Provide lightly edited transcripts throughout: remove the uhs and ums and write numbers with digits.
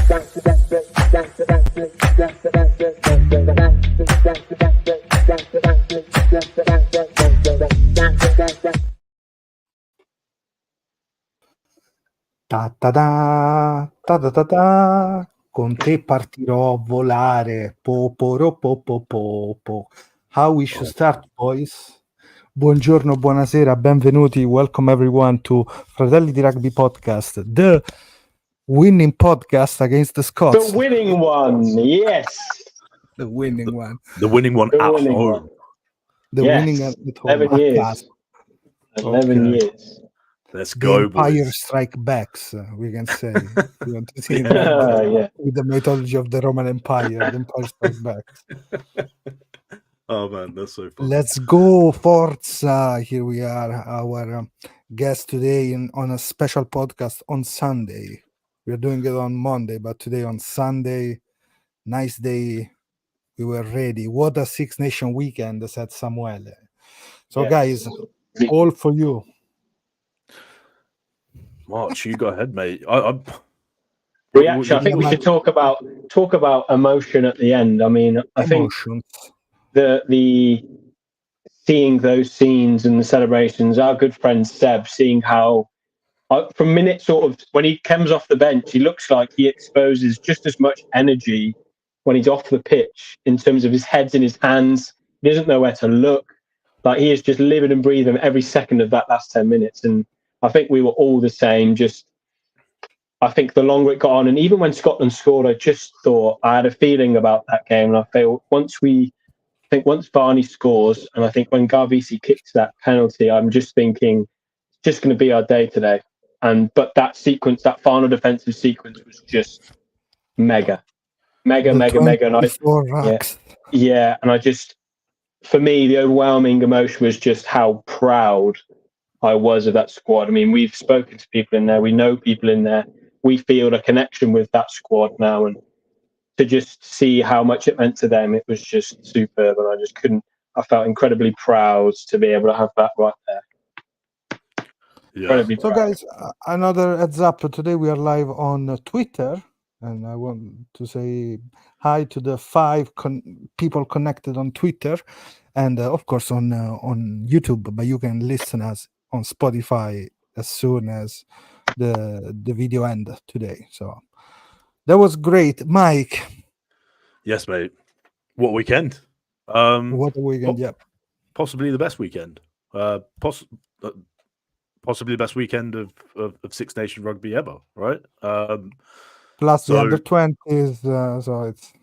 Ta ta ta, ta ta ta ta. Con te partirò a volare. Po po ro po po po po. How we should start, boys? Buongiorno, buonasera, benvenuti. Welcome everyone to Fratelli di Rugby Podcast, the winning podcast against the Scots. The winning one, yes. The winning one. The winning one The at winning home. one. The Yes. winning at home. 11 years. 11 Okay. years. Let's The go, Empire boys. Strike Backs, we can say. You want to see that? Yeah. With the mythology of the Roman Empire, the Empire Strike Backs. Oh man, that's so fun. Let's go, Forza! Here we are, our guest today on a special podcast on Sunday. We're doing it on Monday, but today on Sunday, nice day. We were ready. What a Six Nation weekend, said Samuele. So, Yes. guys, all for you. March, you go ahead, mate. Reaction. I think we should talk about emotion at the end. I mean, I think Emotions. the seeing those scenes and the celebrations, our good friend Seb, seeing how from minute sort of when he comes off the bench, he looks like he exposes just as much energy when he's off the pitch in terms of his head's in his hands. He doesn't know where to look. Like he is just living and breathing every second of that last 10 minutes. And I think we were all the same. I think the longer it got on, and even when Scotland scored, I just thought I had a feeling about that game. And I feel once Barney scores, and I think when Garvisi kicks that penalty, I'm just thinking it's just going to be our day today. But that sequence, that final defensive sequence, was just mega. And I just, for me, the overwhelming emotion was just how proud I was of that squad. I mean, we've spoken to people in there. We know people in there. We feel a connection with that squad now. And to just see how much it meant to them, it was just superb. And I felt incredibly proud to be able to have that right there. Yeah. So, guys, another heads up. Today we are live on Twitter. And I want to say hi to the 5 people connected on Twitter. And, of course, on YouTube. But you can listen us on Spotify as soon as the video end today. So that was great. Mike. Yes, mate. What weekend? What a weekend, yeah. Possibly the best weekend. Possibly the best weekend of Six Nation rugby ever, right? Plus the under 20s, so it's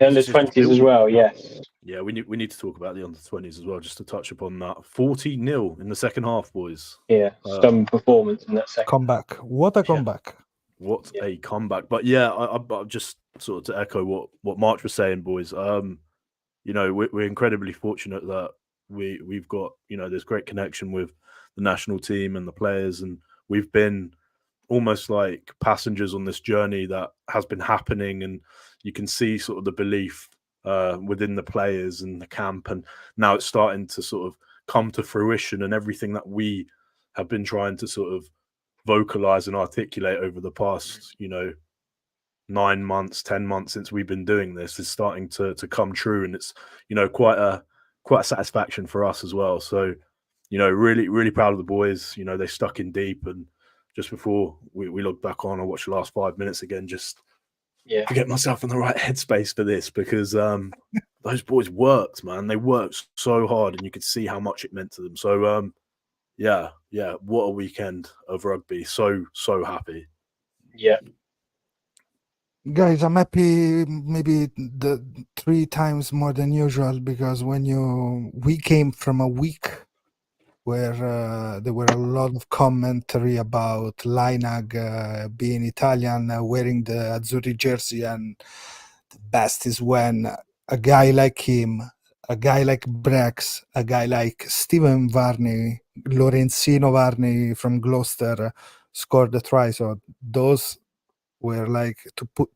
under 20s as well. Yes. Yeah, we need to talk about the under 20s as well, just to touch upon that. 40-0 in the second half, boys. Yeah, some performance in that second comeback. What a comeback! What a comeback! But yeah, I just sort of to echo what March was saying, boys. You know, we're incredibly fortunate that we've got this great connection with the national team and the players, and we've been almost like passengers on this journey that has been happening, and you can see sort of the belief within the players and the camp, and now it's starting to sort of come to fruition, and everything that we have been trying to sort of vocalize and articulate over the past 9 months, 10 months since we've been doing this is starting to come true, and it's quite a satisfaction for us as well. So really proud of the boys. They stuck in deep, and just before we logged back on, I watched the last 5 minutes again, just to get myself in the right headspace for this, because those boys worked, man. They worked so hard, and you could see how much it meant to them. So yeah, what a weekend of rugby. So happy. Yeah. Guys, I'm happy maybe the 3 times more than usual, because we came from a week where there were a lot of commentary about Lainag being Italian, wearing the Azzurri jersey, and the best is when a guy like him, a guy like Brex, a guy like Stephen Varney, Lorenzino Varney from Gloucester scored the try. So those were like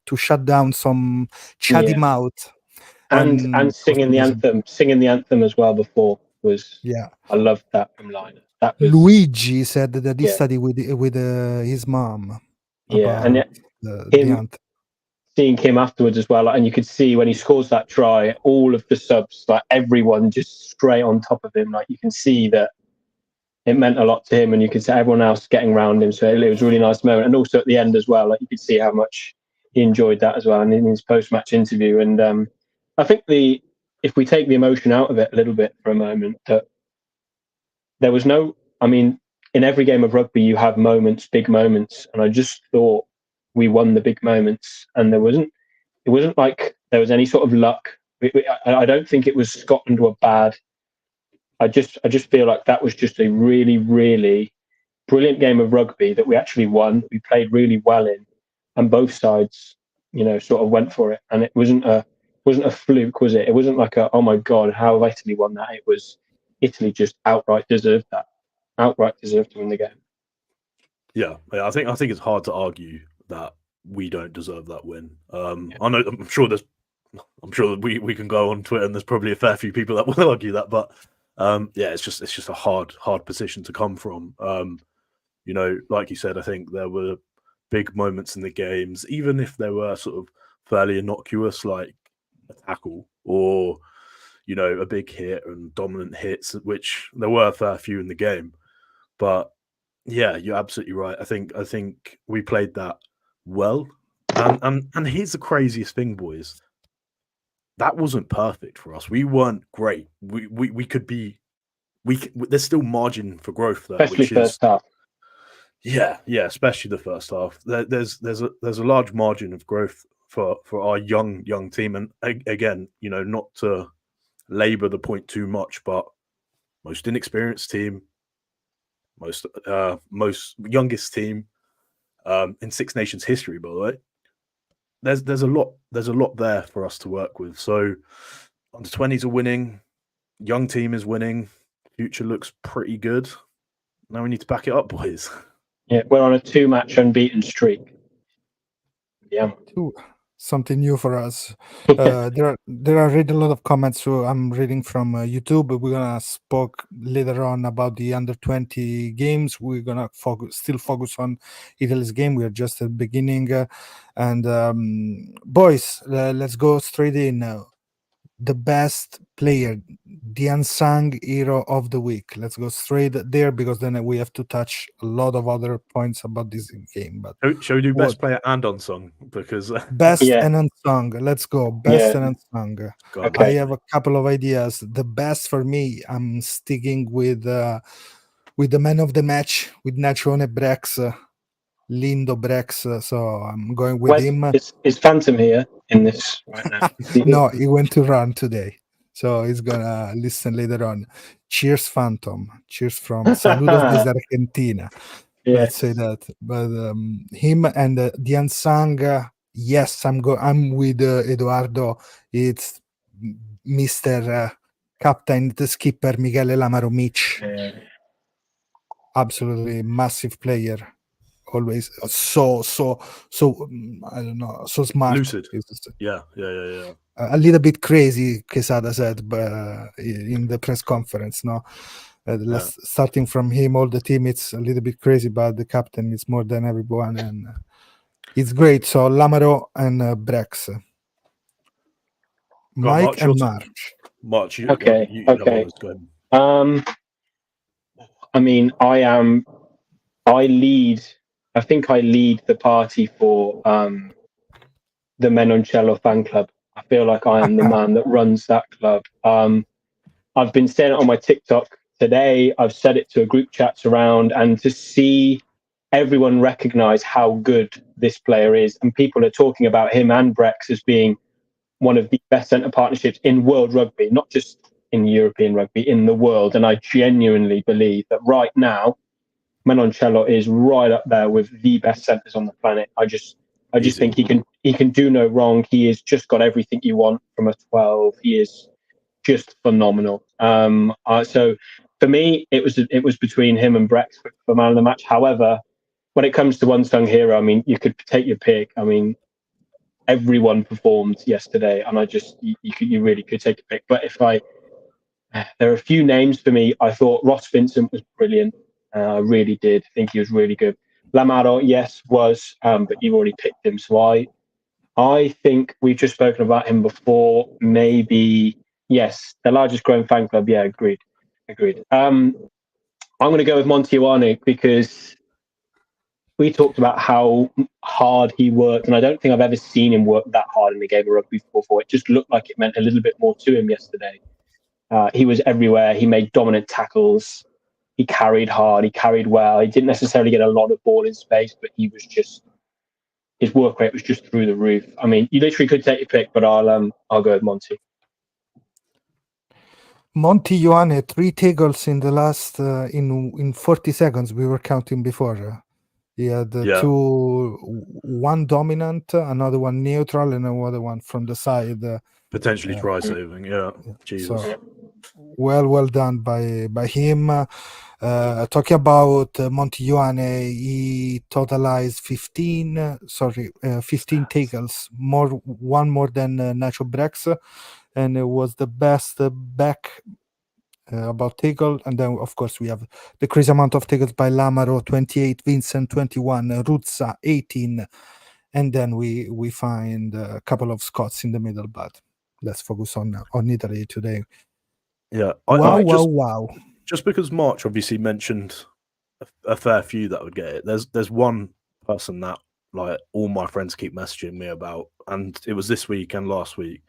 to shut down some chatty mouth. And singing the anthem as well before was I loved that from Liner. That was, Luigi said that he studied with his mom. Yeah, and the anthem. seeing him afterwards as well, and you could see when he scores that try, all of the subs, like everyone just straight on top of him. Like you can see that it meant a lot to him, and you could see everyone else getting around him. So it was a really nice moment. And also at the end as well, like you could see how much he enjoyed that as well, and in his post-match interview. And I think if we take the emotion out of it a little bit for a moment, that there was no, I mean, in every game of rugby you have moments, big moments, and I just thought we won the big moments, and it wasn't like there was any sort of luck. I don't think it was Scotland were bad. I just feel like that was just a really, really brilliant game of rugby that we actually won. We played really well in, and both sides, sort of went for it. And it wasn't a fluke, was it? It wasn't like oh my God, how have Italy won that? It was Italy just outright deserved that. Outright deserved to win the game. Yeah, I think it's hard to argue that we don't deserve that win. I know, I'm sure we can go on Twitter and there's probably a fair few people that will argue that, but it's just a hard position to come from. Like you said, I think there were big moments in the games, even if they were sort of fairly innocuous, like a tackle or a big hit and dominant hits, which there were a fair few in the game. But yeah, you're absolutely right. I think we played that well. And here's the craziest thing, boys. That wasn't perfect for us. We weren't great. We could be. There's still margin for growth there, especially first half. Yeah, especially the first half. There's a large margin of growth for our young team. And again, not to labour the point too much, but most inexperienced team, most youngest team in Six Nations history, by the way. There's a lot there for us to work with. So under 20s are winning, young team is winning, future looks pretty good. Now we need to back it up, boys. Yeah, we're on a 2-match unbeaten streak. Yeah. Something new for us. There are already a lot of comments. So I'm reading from YouTube. We're gonna spoke later on about the under 20 games. We're gonna still focus on Italy's game. We are just at the beginning. Boys, let's go straight in. The best player, the unsung hero of the week. Let's go straight there because then we have to touch a lot of other points about this game. But shall we do best player and unsung? Because best and unsung. Let's go. Best and unsung. Okay. I have a couple of ideas. The best for me, I'm sticking with the man of the match with Nacione Brex. Lindo Brex, so I'm going with him. Is Phantom here in this right now? No, he went to run today, so he's gonna listen later on. Cheers, Phantom. Cheers from Saludos desde Argentina. Yes. Let's say that. But him and the unsung, yes, I'm with Eduardo. It's Mr. Captain, the skipper Michele Lamaro Mitch. Absolutely massive player. Always so I don't know, so smart, lucid. Yeah. A little bit crazy, Quesada said, but in the press conference, no. Starting from him, all the team, it's a little bit crazy, but the captain is more than everyone, and it's great. So Lamaro and Brex. Mike and March. March, okay. I mean, I think I lead the party for the Monumental fan club. I feel like I am the man that runs that club. I've been saying it on my TikTok today. I've said it to a group chats around, and to see everyone recognize how good this player is, and people are talking about him and Brex as being one of the best centre partnerships in world rugby, not just in European rugby, in the world. And I genuinely believe that right now, Monumental is right up there with the best centres on the planet. I just think he can do no wrong. He has just got everything you want from a 12. He is just phenomenal. So for me, it was between him and Brex for man of the match. However, when it comes to unsung hero, I mean, you could take your pick. I mean, everyone performed yesterday, and you really could take a pick. But there are a few names for me. I thought Ross Vincent was brilliant. I really did think he was really good. Lamaro, yes, was, but you've already picked him. So I think we've just spoken about him before. Maybe, yes, the largest growing fan club. Yeah, agreed. I'm going to go with Monty Ioane because we talked about how hard he worked, and I don't think I've ever seen him work that hard in the game of rugby before. It just looked like it meant a little bit more to him yesterday. He was everywhere. He made dominant tackles. He carried hard. He carried well. He didn't necessarily get a lot of ball in space, but he was just, his work rate was just through the roof. I mean, you literally could take your pick, but I'll go with Monty. Monty Ioane, 3 tackles in the last in 40 seconds. We were counting before. He had two, one dominant, another one neutral, and another one from the side. Potentially try saving, Jesus. So, well done by him. Talking about Monty Ioane, he totalized 15 tackles, one more than Nacho Brex, and it was the best back about tackle. And then of course we have the crazy amount of tackles by Lamaro, 28, Vincent 21, Ruzza 18, and then we find a couple of Scots in the middle, but let's focus on Italy today. Wow. Just because March obviously mentioned a fair few that would get it, there's one person that like all my friends keep messaging me about, and it was this week and last week.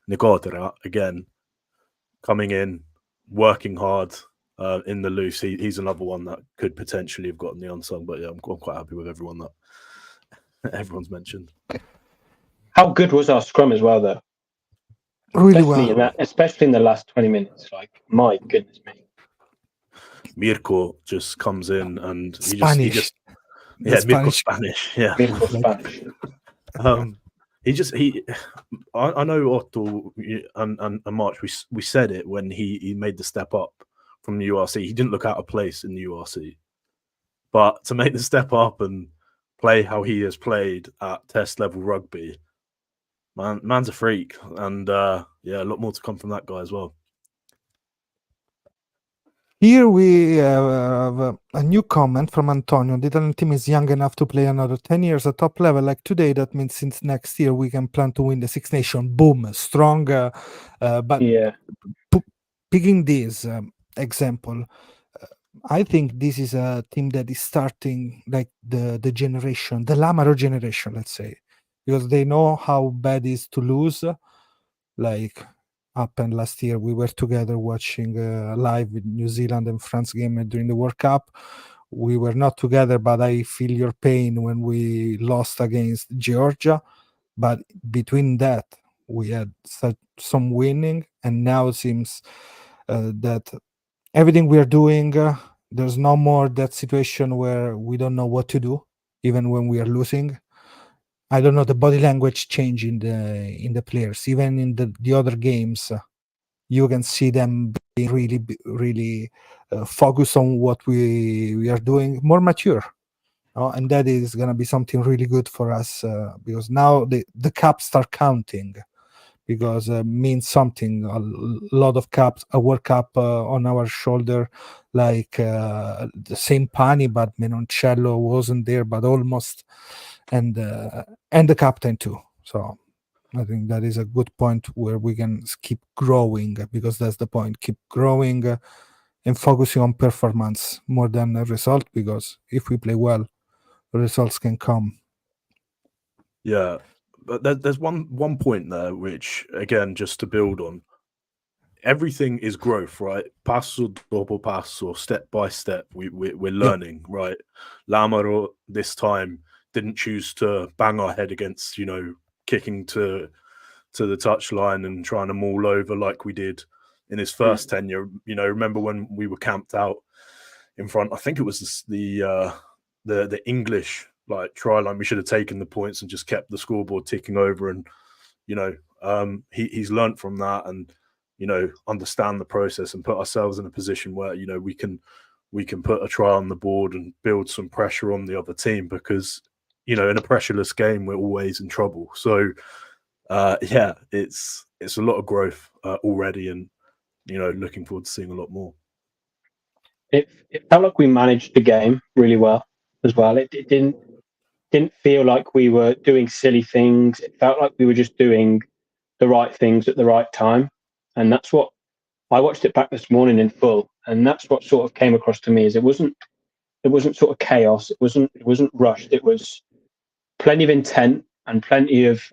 Nicotera again, coming in, working hard in the loose. He's another one that could potentially have gotten the unsung, but yeah, I'm quite happy with everyone that everyone's mentioned. How good was our scrum as well, though? Really especially in the last 20 minutes. Like, my goodness me. Mirko just comes in and Spanish. Mirko Spanish. Yeah. Mirko Spanish. I know Otto and March, we said it when he made the step up from the URC. He didn't look out of place in the URC, but to make the step up and play how he has played at test level rugby, man's a freak. And a lot more to come from that guy as well. Here we have a new comment from Antonio. The Italian team is young enough to play another 10 years at top level. Like today, that means since next year we can plan to win the Six Nations. Boom, strong. But picking this example, I think this is a team that is starting like the generation, the Lamaro generation, let's say, because they know how bad it is to lose. Like happened last year, we were together watching live with New Zealand and France game during the World Cup. We were not together, but I feel your pain when we lost against Georgia. But between that, we had some winning, and now it seems that everything we are doing, there's no more that situation where we don't know what to do, even when we are losing. I don't know, the body language change in the players, even in the other games. You can see them being really focused on what we are doing, more mature. And that is going to be something really good for us because now the caps start counting, because means something. A lot of caps, a World Cup on our shoulder, like the same Pani, but Menoncello wasn't there, but almost, and the captain too. So I think that is a good point where we can keep growing, because that's the point. Keep growing and focusing on performance more than a result, because if we play well, results can come. Yeah, but there's one point there, which again, just to build on, everything is growth, right? Passo dopo passo, step by step, we're learning, right? Lamaro this time didn't choose to bang our head against, kicking to the touchline and trying to maul over like we did in his first tenure. Remember when we were camped out in front? I think it was the English try line. We should have taken the points and just kept the scoreboard ticking over. And he's learned from that, and understand the process and put ourselves in a position where we can put a try on the board and build some pressure on the other team, because in a pressureless game we're always in trouble. So it's a lot of growth already, and looking forward to seeing a lot more. It felt like we managed the game really well as well. It didn't didn't feel like we were doing silly things. It felt like we were just doing the right things at the right time. And that's what I watched it back this morning in full. And that's what sort of came across to me is it wasn't sort of chaos. It wasn't rushed. It was plenty of intent and plenty of,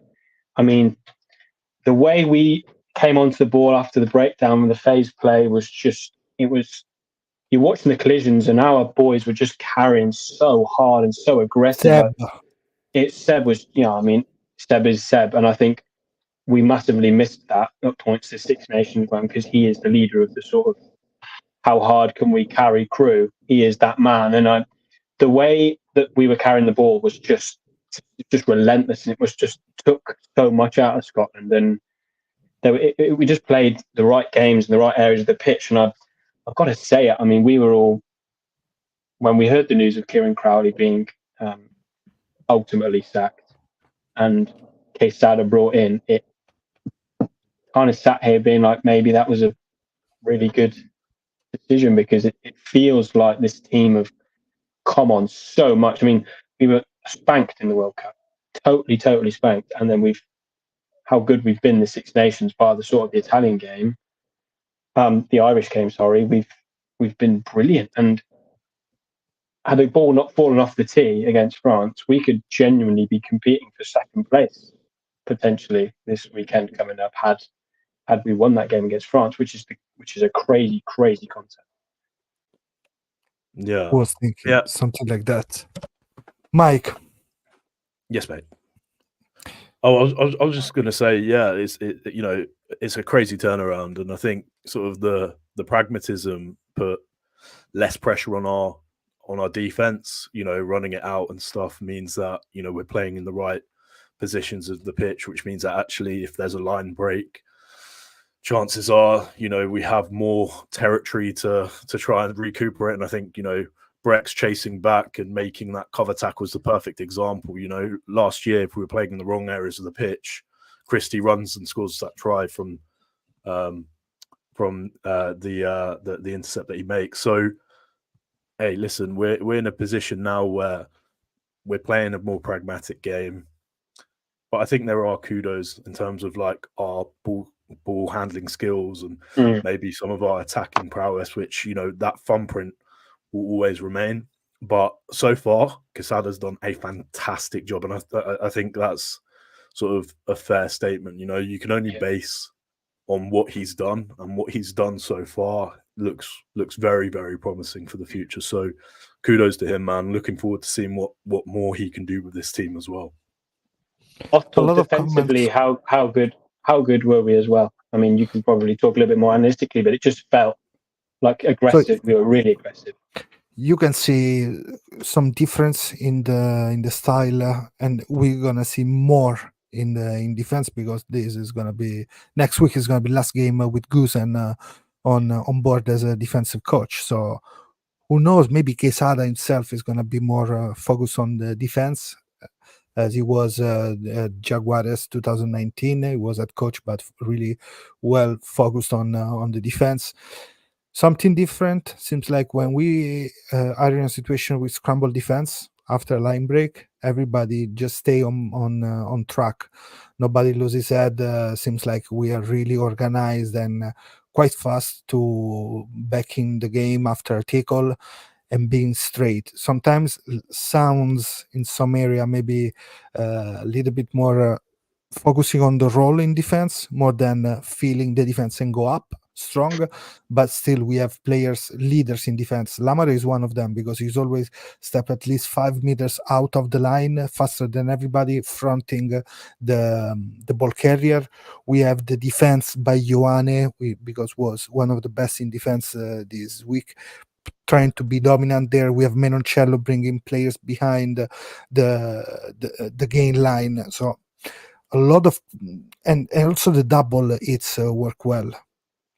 I mean, the way we came onto the ball after the breakdown with the phase play was just, you're watching the collisions and our boys were just carrying so hard and so aggressive. Seb was, Seb is Seb. And I think we massively missed that at points this Six Nations one because he is the leader of the sort of how hard can we carry crew. He is that man. And the way that we were carrying the ball was just relentless. And it was just took so much out of Scotland. And we just played the right games in the right areas of the pitch. And I've got to say it. I mean, we were all, when we heard the news of Kieran Crowley being ultimately sacked and Quesada brought in, it kind of sat here being like, maybe that was a really good decision because it feels like this team have come on so much. I mean, we were spanked in the World Cup, totally spanked. And then how good we've been the Six Nations by the sort of the Italian game, the Irish game, sorry, we've been brilliant. And had the ball not fallen off the tee against France, we could genuinely be competing for second place potentially this weekend coming up had we won that game against France, which is a crazy concept. Yeah, I was thinking something like that. Mike. Yes, mate. Oh, I was just going to say, it's a crazy turnaround, and I think sort of the pragmatism put less pressure on our defense. Running it out and stuff means that we're playing in the right positions of the pitch, which means that actually, if there's a line break, chances are, we have more territory to try and recuperate. And I think, Breck's chasing back and making that cover tackle was the perfect example. Last year, if we were playing in the wrong areas of the pitch, Christie runs and scores that try from the intercept that he makes. So, hey, listen, we're in a position now where we're playing a more pragmatic game. But I think there are kudos in terms of like our ball handling skills and maybe some of our attacking prowess, which, that thumbprint will always remain. But so far, Quesada's done a fantastic job. And I think that's sort of a fair statement. You can only base on what he's done, and what he's done so far looks very, very promising for the future. So kudos to him, man. Looking forward to seeing what more he can do with this team as well. Defensively, how good were we as well? I mean, you can probably talk a little bit more analytically, but it just felt like aggressive. We were really aggressive. You can see some difference in the style, and we're gonna see more in defense because this is gonna be next week. Is gonna be last game with Goose and on board as a defensive coach. So who knows? Maybe Quesada himself is gonna be more focused on the defense. As he was Jaguares 2019, he was at coach, but really well focused on the defense. Something different seems like when we are in a situation with scramble defense after a line break, everybody just stay on track. Nobody loses head. Seems like we are really organized and quite fast to backing the game after a tackle and being straight. Sometimes sounds in some area maybe a little bit more focusing on the role in defense more than feeling the defense and go up strong, but still we have leaders in defense. Lamar is one of them because he's always step at least 5 meters out of the line faster than everybody, fronting the ball carrier. We have the defense by Ioane, because was one of the best in defense this week, trying to be dominant there. We have Menoncello bringing players behind the gain line. So a lot of, and also the double hits work well.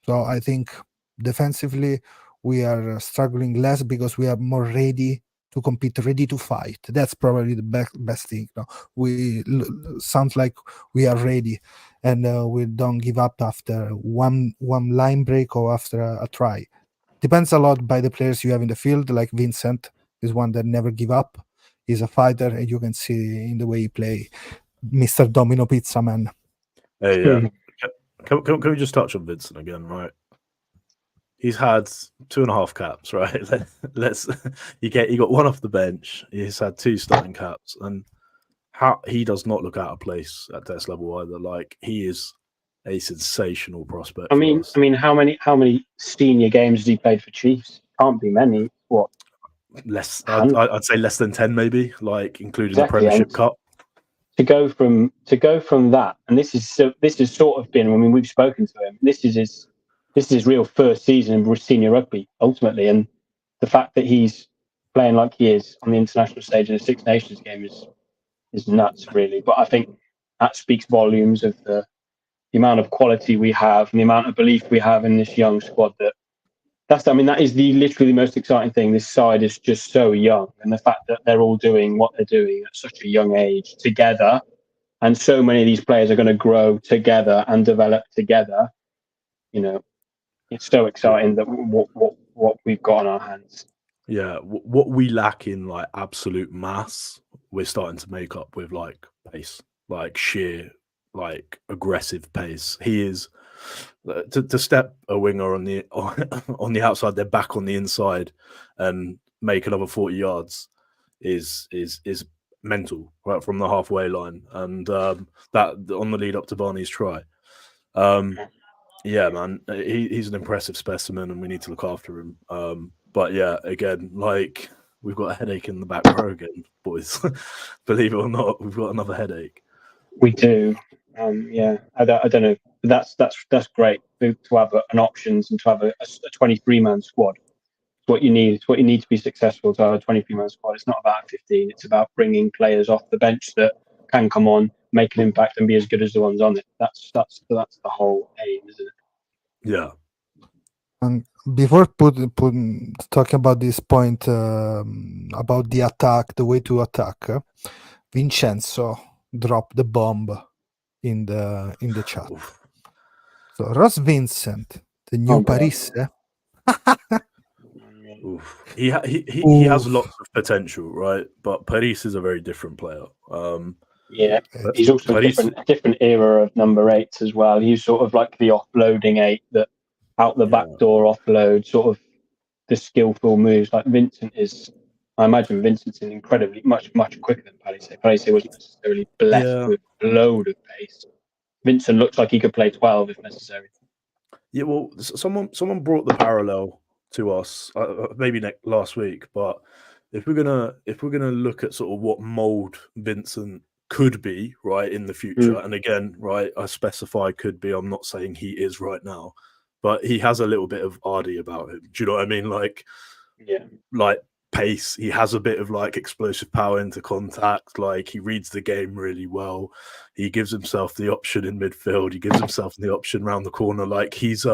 So I think defensively we are struggling less because we are more ready to compete, ready to fight. That's probably the best thing. We sounds like we are ready, and we don't give up after one line break or after a try. Depends a lot by the players you have in the field. Like Vincent is one that never give up. He's a fighter, and you can see in the way he play, Mr. Domino Pizza Man. Hey, yeah. Can we just touch on Vincent again, right? He's had 2.5 caps, right? He got one off the bench. He's had 2 starting caps, and he does not look out of place at test level either. Like, he is a sensational prospect. I mean, how many senior games has he played for Chiefs? Can't be many. What? Less. I'd say less than 10, maybe. Like, including the Premiership Cup. To go from that, and this is sort of been. I mean, we've spoken to him. This is his real first season in senior rugby, ultimately, and the fact that he's playing like he is on the international stage in a Six Nations game is nuts, really. But I think that speaks volumes of the amount of quality we have and the amount of belief we have in this young squad. That is literally the most exciting thing. This side is just so young, and the fact that they're all doing what they're doing at such a young age together, and so many of these players are going to grow together and develop together. You know, it's so exciting that what we've got on our hands. Yeah, what we lack in like absolute mass, we're starting to make up with like pace, like sheer, like aggressive pace. He is to step a winger on the outside, their back on the inside, and make another 40 yards is mental, right from the halfway line, and that on the lead up to Barney's try. Yeah, man, he's an impressive specimen, and we need to look after him. But yeah, again, like, we've got a headache in the back row again, boys. Believe it or not, we've got another headache. We do. Yeah, I don't know. That's great to have an options and to have a 23-man squad. It's what you need. It's what you need to be successful, to have a 23-man squad. It's not about 15. It's about bringing players off the bench that can come on, make an impact, and be as good as the ones on it. That's the whole aim, isn't it? Yeah. And before talking about this point about the attack, the way to attack, Vincenzo dropped the bomb in the chat. Oof. So Ross Vincent, the new Paris. Oof. He has lots of potential, right? But Paris is a very different player. Yeah, he's also a different era of number 8s as well. He's sort of like the offloading 8 that out the back door offload, sort of the skillful moves. Like Vincent is, I imagine Vincent's incredibly much quicker than Palliser. Palliser wasn't necessarily blessed with a load of pace. Vincent looks like he could play 12 if necessary. Yeah, well, someone brought the parallel to us maybe last week, but if we're gonna look at sort of what mold Vincent could be, right, in the future, and again, right, I specify could be. I'm not saying he is right now, but he has a little bit of Ardy about him. Do you know what I mean? Like, yeah, like pace. He has a bit of like explosive power into contact. Like, he reads the game really well. He gives himself the option in midfield. He gives himself the option around the corner. Like, he's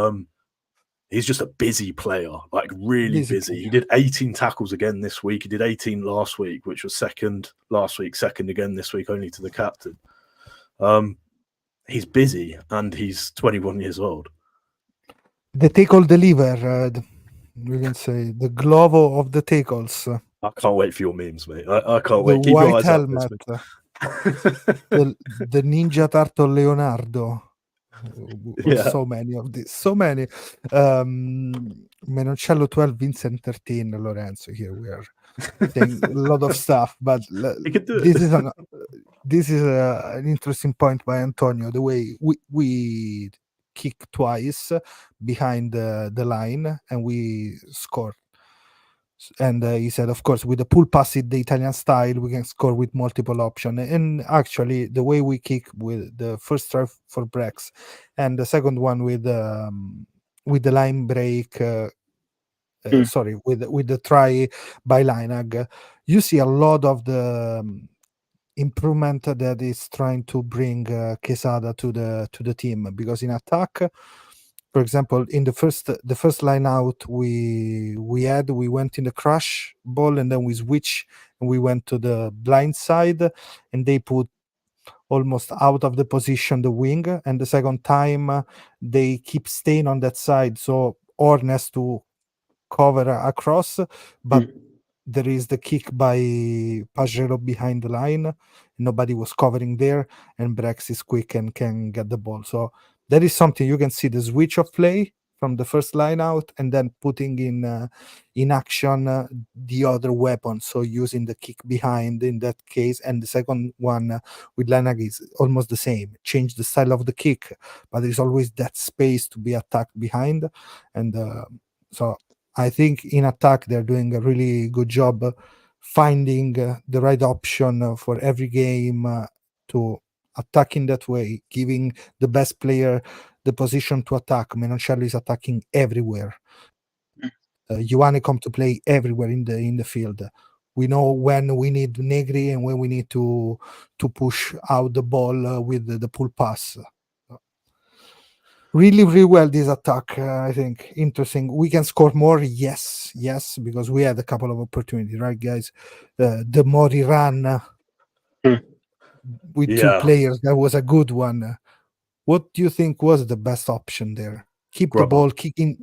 just a busy player, like really busy. He did 18 tackles again this week. He did 18 last week, which was second last week, second again this week, only to the captain. He's busy, and he's 21 years old. The tackle deliver, we can say the glovo of the tackles. I can't wait for your memes, mate. I can't wait. The white helmet, the Ninja Turtle Leonardo. So many of these, so many. Menoncello 12, Vincent 13, Lorenzo. Here we are saying a lot of stuff, but this is an interesting point by Antonio. The way we kick twice behind the line and we score. And he said, of course, with the pull pass in the Italian style, we can score with multiple options. And actually, the way we kick with the first try for breaks and the second one with the line break, sorry, with the try by Linag, you see a lot of the improvement that is trying to bring Quesada to the team, because in attack, for example, in the first line out we went in the crash ball, and then we switch and we went to the blind side, and they put almost out of the position the wing, and the second time they keep staying on that side, so Orne has to cover across, but there is the kick by Pajero behind the line. Nobody was covering there, and Brex is quick and can get the ball. So that is something you can see the switch of play from the first line out, and then putting in action the other weapon. So using the kick behind in that case, and the second one with Lanag is almost the same. Change the style of the kick, but there's always that space to be attacked behind, and so I think in attack they're doing a really good job finding the right option for every game to attack in that way, giving the best player the position to attack. Menoncello is attacking everywhere. Ioane come to play everywhere in the field. We know when we need Negri and when we need to push out the ball with the pull pass. Really, really well this attack. I think interesting. We can score more. Yes, because we had a couple of opportunities, right, guys? The Mori run with two players, that was a good one. What do you think was the best option there? Keep Grubber. the ball kicking,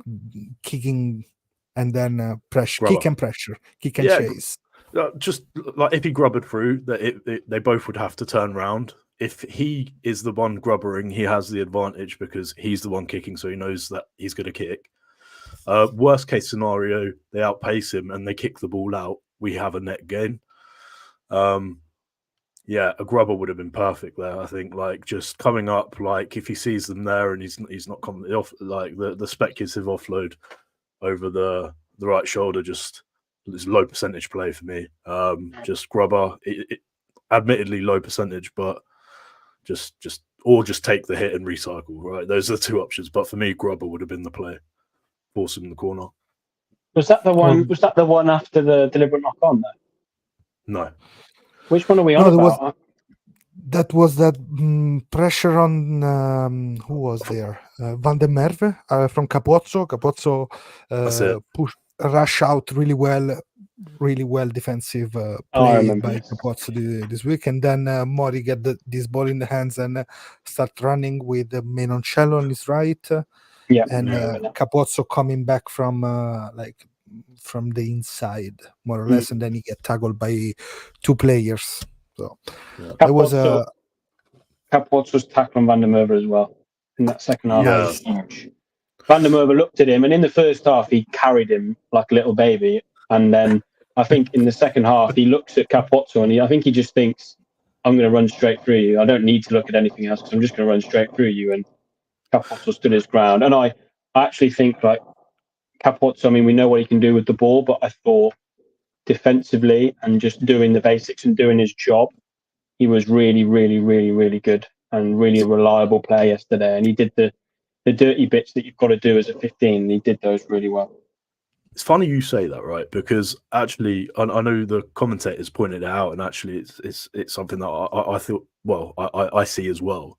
and then pressure, Grubber. kick and pressure, kick and chase. Just like if he grubbered through, they both would have to turn round. If he is the one grubbering, he has the advantage because he's the one kicking, so he knows that he's going to kick. Worst case scenario, they outpace him and they kick the ball out. We have a net gain. Yeah, a grubber would have been perfect there. I think, like just coming up, like if he sees them there and he's not coming off, like the speculative offload over the right shoulder, just it's low percentage play for me. Just grubber, admittedly low percentage, but just take the hit and recycle. Right, those are the two options. But for me, grubber would have been the play, force him in the corner. Was that the one? Was that the one after the deliberate knock on? No. Which one are we on about? That was that pressure on who was there? Van der Merwe from Capozzo. Capozzo rush out really well defensive play by Capozzo this week, and then Mori get this ball in the hands and start running with Menoncello on his right, and Capozzo coming back from the inside more or less, and then he get tackled by two players. So there was Capozzo's tackle on Van der Merwe as well in that second half. Yeah. Was huge. Van der Merwe looked at him, and in the first half he carried him like a little baby, and then I think in the second half he looks at Capozzo and I think he just thinks, "I'm going to run straight through you. I don't need to look at anything else because I'm just going to run straight through you." And Capozzo stood his ground, and I actually think like Capozzo. I mean, we know what he can do with the ball, but I thought defensively and just doing the basics and doing his job, he was really, really, really, really good and really a reliable player yesterday. And he did the dirty bits that you've got to do as a 15. And he did those really well. It's funny you say that, right? Because actually, I know the commentators pointed it out, and actually, it's something that I thought. Well, I see as well.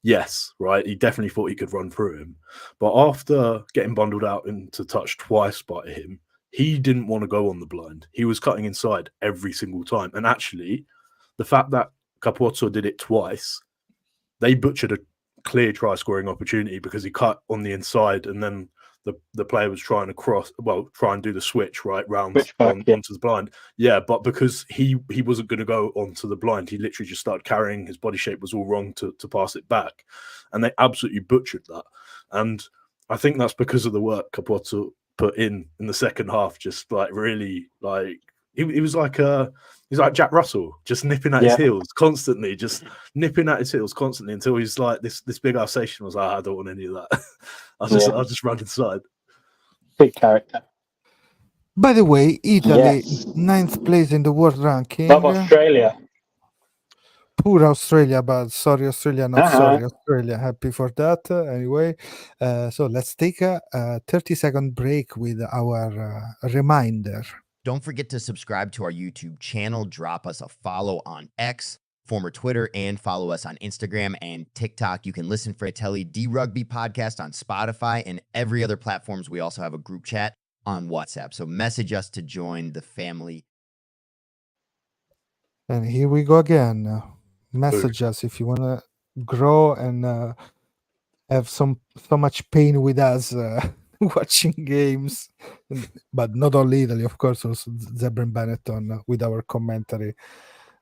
Yes, right. He definitely thought he could run through him, but after getting bundled out into touch twice by him, he didn't want to go on the blind. He was cutting inside every single time. And actually, the fact that Capozzo did it twice, they butchered a clear try scoring opportunity because he cut on the inside, and then the player was trying to try and do the switch round onto the blind. Yeah, but because he wasn't going to go onto the blind, he literally just started carrying. His body shape was all wrong to pass it back, and they absolutely butchered that. And I think that's because of the work Capozzo put in the second half. Just like really, like he was like Jack Russell, just nipping at his heels constantly, until he's like this big Alsatian was like, I don't want any of that. I'll just run inside. Big character. By the way, Italy, 9th place in the world ranking. Love Australia. Poor Australia, but sorry Australia, not sorry Australia. Happy for that. Anyway, so let's take a 30-second break with our reminder. Don't forget to subscribe to our YouTube channel. Drop us a follow on X, former Twitter, and follow us on Instagram and TikTok. You can listen for AZZURRI podcast on Spotify and every other platforms. We also have a group chat on WhatsApp. So message us to join the family. And here we go again. Message us if you want to grow and have so much pain with us. watching games, but not only Italy, of course, also Zebra and Benetton with our commentary,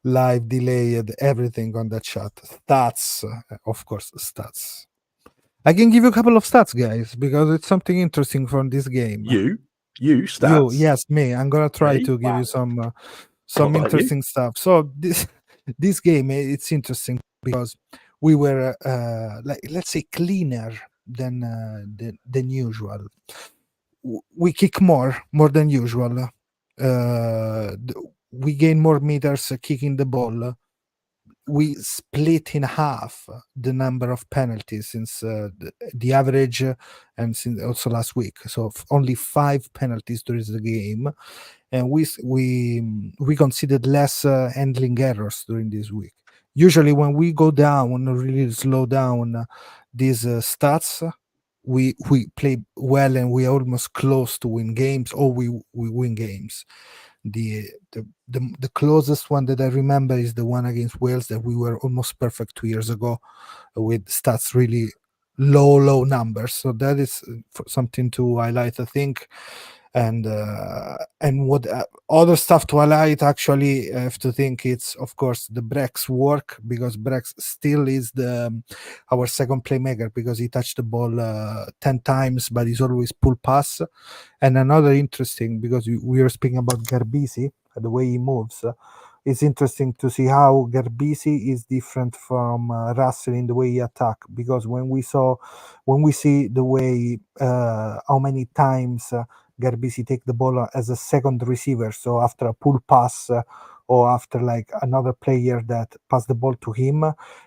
live, delayed, everything on the chat. Stats, of course, stats. I can give you a couple of stats, guys, because it's something interesting from this game. You stats. Yes, me. I'm gonna try Hey? to give Wow. you some Alright, interesting stuff. So this game, it's interesting because we were let's say cleaner than usual. We kick more than usual. We gain more meters kicking the ball. We split in half the number of penalties since the average and since also last week. So only 5 penalties during the game, and we considered less handling errors during this week. Usually, when we go down, really slow down these stats, we play well and we are almost close to win games, or we win games. The closest one that I remember is the one against Wales that we were almost perfect 2 years ago with stats really low numbers. So that is something to highlight, I think. And what other stuff to highlight, actually, I have to think it's, of course, the Brex work, because Brex still is our second playmaker, because he touched the ball 10 times, but he's always pull pass. And another interesting, because we were speaking about Garbisi, the way he moves, it's interesting to see how Garbisi is different from Russell in the way he attack, because when we see the way how many times Garbisi take the ball as a second receiver, so after a pull pass or after like another player that passed the ball to him,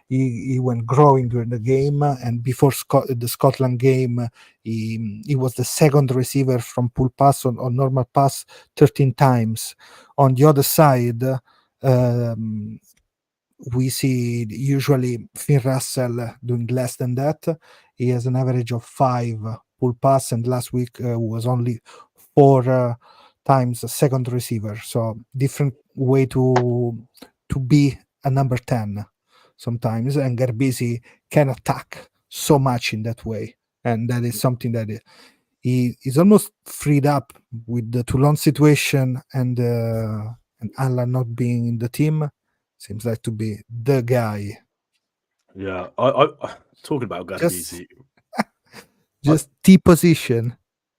he went growing during the game. And before the Scotland game, he was the second receiver from pull pass on normal pass 13 times. On the other side, we see usually Finn Russell doing less than that. He has an average of 5 pull pass, and last week was only 4 times a second receiver. So different way to be a number 10 sometimes, and Garbisi can attack so much in that way, and that is something that he is almost freed up with the Toulon situation and Alan not being in the team. Seems like to be the guy. Yeah, I talking about Just Garbisi. T position.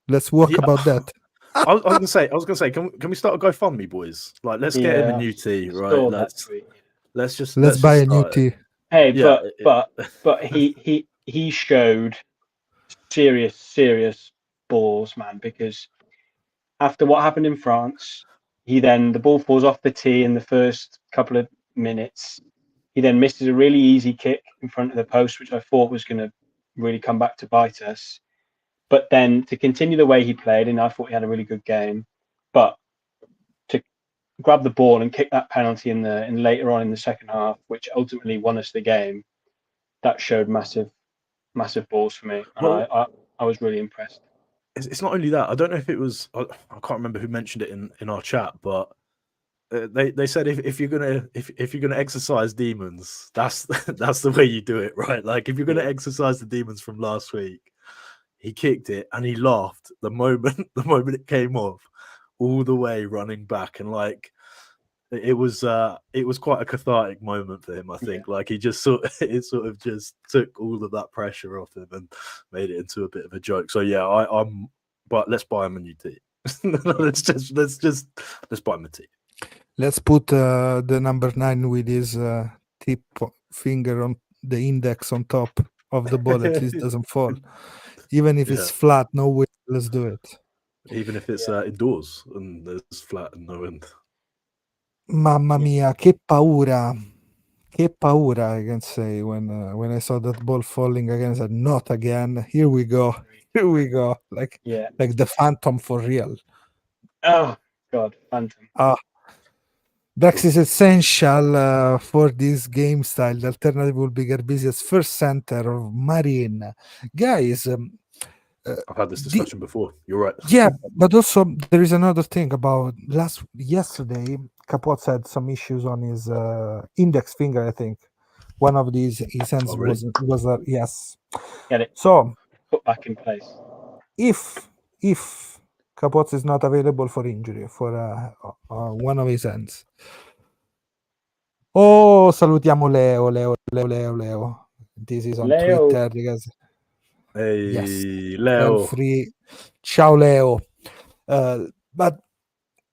Let's walk about that. I was gonna say, can we start a GoFundMe, boys? Like, let's get him a new tee, right? Saw that tweet. Let's buy a new start tee. Hey, Yeah, but he showed serious balls, man, because after what happened in France, the ball falls off the tee in the first couple of minutes. He then misses a really easy kick in front of the post, which I thought was going to really come back to bite us. But then to continue the way he played, and I thought he had a really good game, but to grab the ball and kick that penalty in later on in the second half, which ultimately won us the game, that showed massive balls for me, and well, I was really impressed. it's not only that. I don't know if it was. I can't remember who mentioned it in our chat, but they said if you're gonna exercise demons, that's the way you do it, right? Like, if you're gonna exercise the demons from last week, he kicked it and he laughed the moment it came off, all the way running back, and like it was quite a cathartic moment for him, I think. Like, he just sort of just took all of that pressure off him and made it into a bit of a joke. So yeah, but let's buy him a new tee. let's buy him a tee. Let's put the number 9 with his tip finger on the index on top of the ball. At least doesn't fall. Even if it's flat, no wind. Let's do it. Even if it's indoors and there's flat and no wind. Mamma mia, che paura. Che paura, I can say, when I saw that ball falling again. I said, not again. Here we go. Like the Phantom for real. Oh God, Phantom. Brex is essential for this game style. The alternative will be Garbisi's first center of Marine. Guys, I've had this discussion before. You're right. Yeah, but also there is another thing about yesterday. Capot had some issues on his index finger. I think one of these his hands really? was yes. Get it. So Put back in place. if Capozzi is not available for injury for one of his hands. Oh, salutiamo Leo. This is on Leo. Twitter because Hey, yes, Leo. free. Ciao Leo. But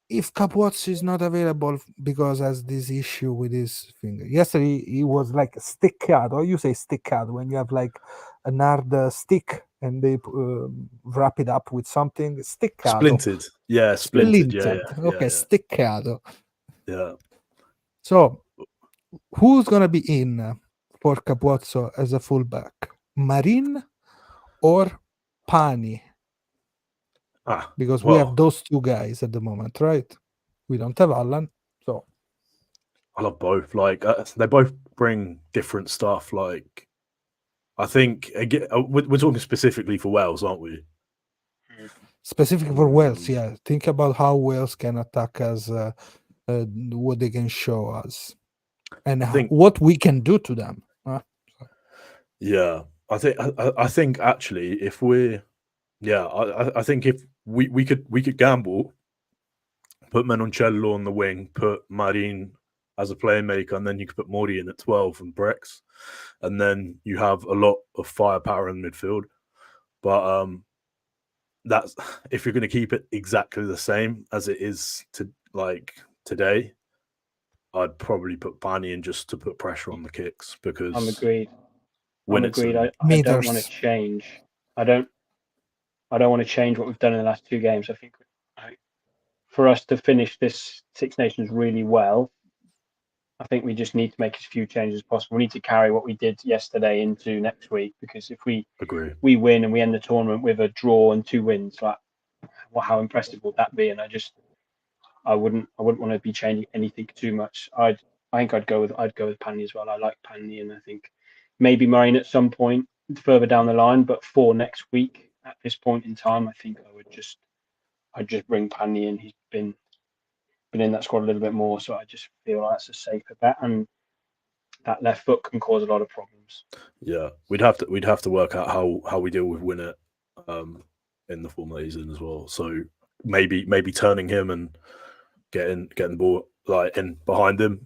if Capozzi is not available because has this issue with his finger, yesterday he was like steccato. Or you say steccato when you have like an hard stick and they wrap it up with something. Steccato. Splintered. Yeah, splintered. Yeah. Okay, steccato. Yeah. So who's gonna be in for Capozzo as a fullback? Marin or Pani? Because we have those two guys at the moment, right? We don't have Alan, so I love both. Like they both bring different stuff. Like I think again, we're talking specifically for Wales, aren't we? Specific for Wales, yeah. Think about how Wales can attack us, what they can show us, and what we can do to them. Yeah, I think actually, if we're, I think if we could gamble, put Menoncello on the wing, put Marin as a playmaker, and then you could put Mori in at 12 and Brex, and then you have a lot of firepower in midfield. But that's if you're going to keep it exactly the same as it is to like today, I'd probably put Pani in just to put pressure on the kicks because I'm agreed. When I don't want to change. I don't want to change what we've done in the last two games. I think for us to finish this Six Nations really well, I think we just need to make as few changes as possible. We need to carry what we did yesterday into next week, because if we win and we end the tournament with a draw and 2 wins, like how impressive would that be? And I wouldn't want to be changing anything too much. I think I'd go with Panny as well. I like Panny, and I think maybe Marine at some point further down the line, but for next week at this point in time, I think I'd just bring Panny in. He's been in that squad a little bit more, so I just feel like that's a safer bet, and that left foot can cause a lot of problems. Yeah, we'd have to work out how we deal with Winnett in the form that he's in as well. So maybe turning him and getting the ball like in behind him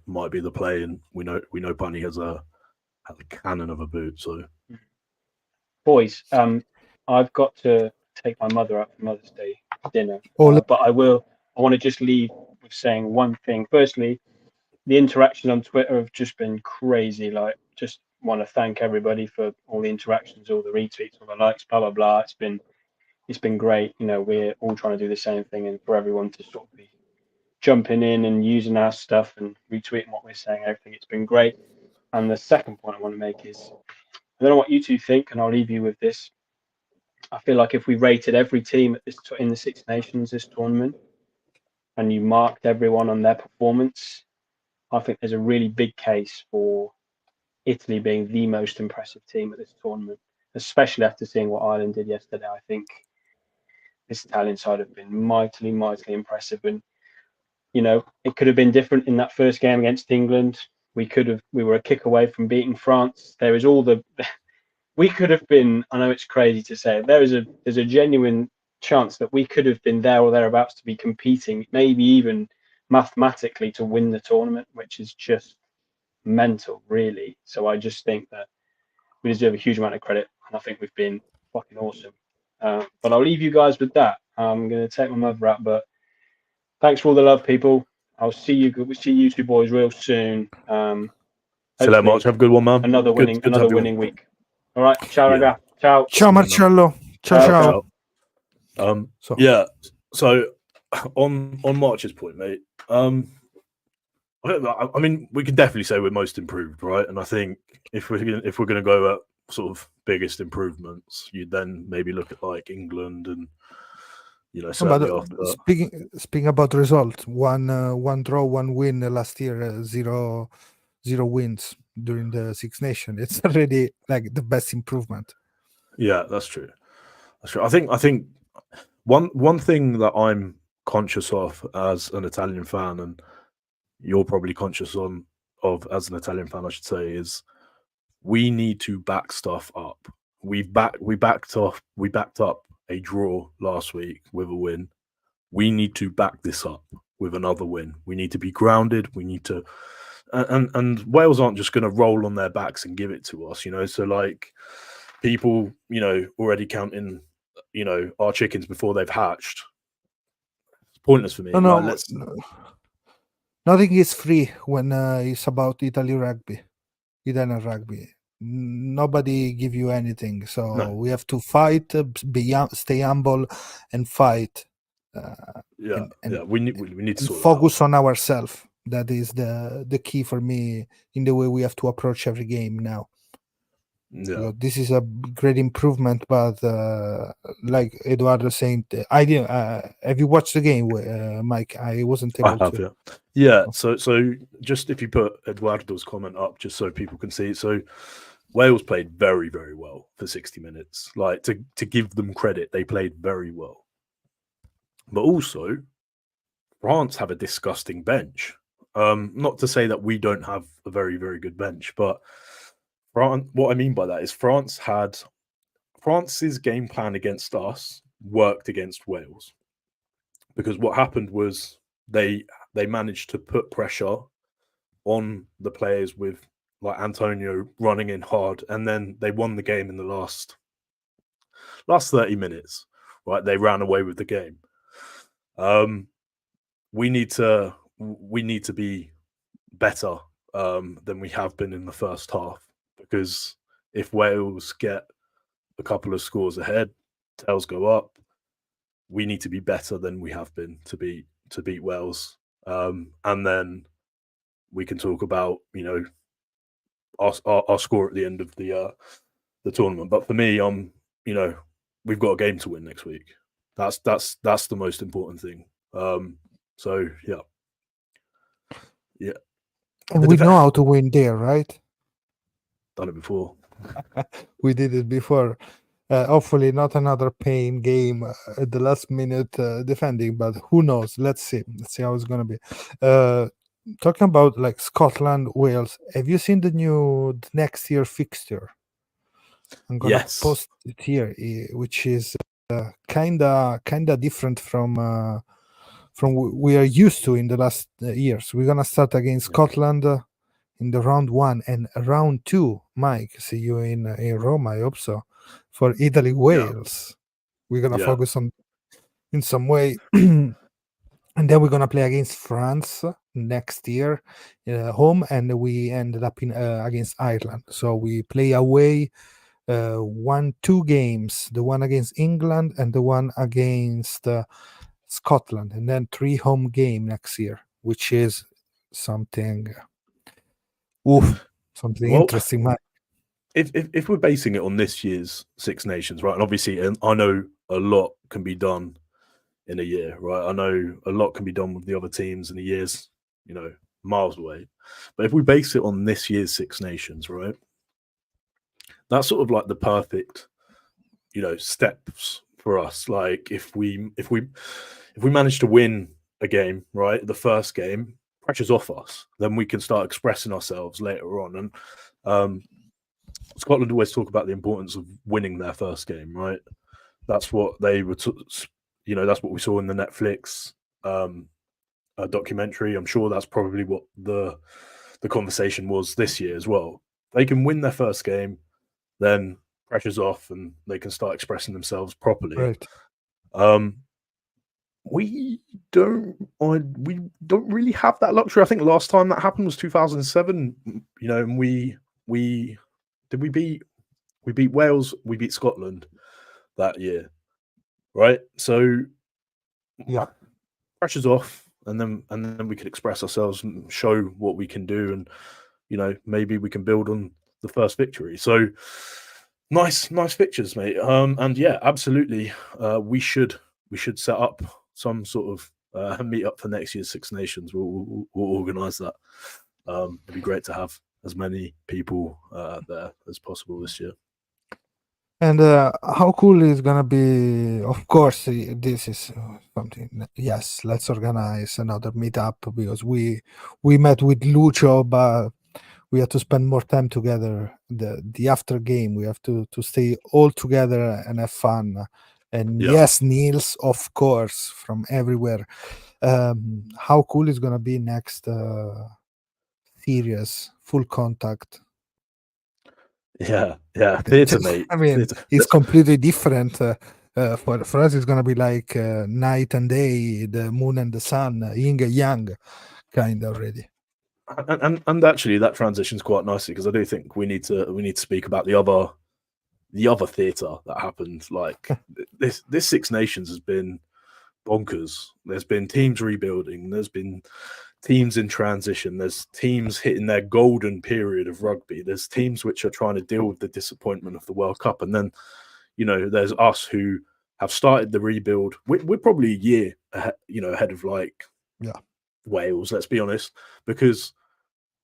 might be the play. And we know Bunny has a cannon of a boot. So boys, I've got to take my mother out for Mother's Day dinner, but I want to just leave with saying one thing. Firstly, the interactions on Twitter have just been crazy. Like, just want to thank everybody for all the interactions, all the retweets, all the likes, blah blah blah. It's been great. You know, we're all trying to do the same thing, and for everyone to sort of be jumping in and using our stuff and retweeting what we're saying, everything. It's been great. And the second point I want to make is, I don't know what you two think, and I'll leave you with this. I feel like if we rated every team in the Six Nations this tournament, and you marked everyone on their performance, I think there's a really big case for Italy being the most impressive team at this tournament, especially after seeing what Ireland did yesterday. I think this Italian side have been mightily, mightily impressive. And, you know, it could have been different in that first game against England. We were a kick away from beating France. There is we could have been, I know it's crazy to say, there's a genuine chance that we could have been there or thereabouts to be competing, maybe even mathematically to win the tournament, which is just mental, really. So I just think that we deserve a huge amount of credit, and I think we've been fucking awesome. But I'll leave you guys with that. I'm going to take my mother out, but thanks for all the love, people. We'll see you two boys real soon. See you later, March. Have a good one, man. Another winning week. All right, ciao, raga. Ciao. Ciao, Marcello. Ciao. Yeah. So on March's point, mate. I mean, we can definitely say we're most improved, right? And I think if we're going to go at sort of biggest improvements, you'd then maybe look at like England and speaking about results, one draw, 1 win last year, zero wins during the Six Nations. It's already like the best improvement. Yeah, that's true. I think one thing that I'm conscious of as an Italian fan, and you're probably conscious of as an Italian fan, I should say, is we need to back stuff up. We backed up a draw last week with a win. We need to back this up with another win. We need to be grounded. We need to, and Wales aren't just going to roll on their backs and give it to us, you know. So like people, you know, already counting, you know, our chickens before they've hatched. It's pointless for me. No, Like, nothing is free when it's about ItalyRugby, Italian rugby. Nobody give you anything, so No. we have to fight, stay humble, and fight. We need to sort focus on ourselves. That is the key for me in the way we have to approach every game now. Yeah, this is a great improvement, but like Eduardo saying, I didn't. Have you watched the game, Mike? I wasn't able to. Yeah. So just if you put Eduardo's comment up, just so people can see it. So Wales played very, very well for 60 minutes. Like to give them credit, they played very well. But also, France have a disgusting bench. Not to say that we don't have a very, very good bench, but France, what I mean by that is France's game plan against us worked against Wales, because what happened was they managed to put pressure on the players with like Antonio running in hard, and then they won the game in the last 30 minutes. Right, they ran away with the game. We need to be better than we have been in the first half, because if Wales get a couple of scores ahead, tails go up. We need to be better than we have been to beat Wales, and then we can talk about, you know, our score at the end of the tournament. But for me, you know, we've got a game to win next week. That's the most important thing. So yeah. And we know how to win there, right? Done it before. We did it before. Hopefully not another pain game at the last minute defending, but who knows? Let's see how it's gonna be. Talking about like Scotland, Wales, have you seen the next year fixture? I'm gonna post it here, which is kinda different from we are used to in the last years. We're gonna start against Scotland in the round 1 and round 2. Mike, see you in Rome, I hope so. For Italy, Wales, we're gonna focus on in some way, and then we're gonna play against France next year, home, and we ended up in against Ireland. So we play away 2 games, the one against England and the one against Scotland, and then 3 home game next year, which is something interesting, man. If we're basing it on this year's Six Nations, right, and obviously, and I know a lot can be done in a year, right? I know a lot can be done with the other teams in a year's, you know, miles away. But if we base it on this year's Six Nations, right, that's sort of like the perfect, you know, steps for us. Like if we manage to win a game, right, the first game, pressure's off us, then we can start expressing ourselves later on. And Scotland always talk about the importance of winning their first game, right? That's what they were, you know, that's what we saw in the Netflix documentary. I'm sure that's probably what the conversation was this year as well. They can win their first game, then pressure's off, and they can start expressing themselves properly. Right. We don't really have that luxury. I think last time that happened was 2007. You know, and we beat Wales, we beat Scotland that year, right? So yeah, pressure's off, and then we can express ourselves and show what we can do, and you know, maybe we can build on the first victory. So nice pictures, mate. And yeah, absolutely, we should set up some sort of meet up for next year's Six Nations. We'll organise that. It'd be great to have as many people there as possible this year. And how cool is gonna be? Of course, this is something. Yes, let's organize another meetup, because we met with Lucio, but we have to spend more time together. The after game, we have to stay all together and have fun. And Yeah. yes, Niels, of course, from everywhere. How cool is gonna be next series, full contact? Yeah, theatre, mate. I mean, Theatre. it's completely different. For us, it's gonna be like night and day, the moon and the sun, yin and yang, kind of already. And actually, that transitions quite nicely because I do think we need to speak about the other theatre that happened. Like this Six Nations has been bonkers. There's been teams rebuilding. There's been teams in transition. There's teams hitting their golden period of rugby. There's teams which are trying to deal with the disappointment of the World Cup, and then there's us who have started the rebuild. We're probably a year ahead of like Wales. Let's be honest, because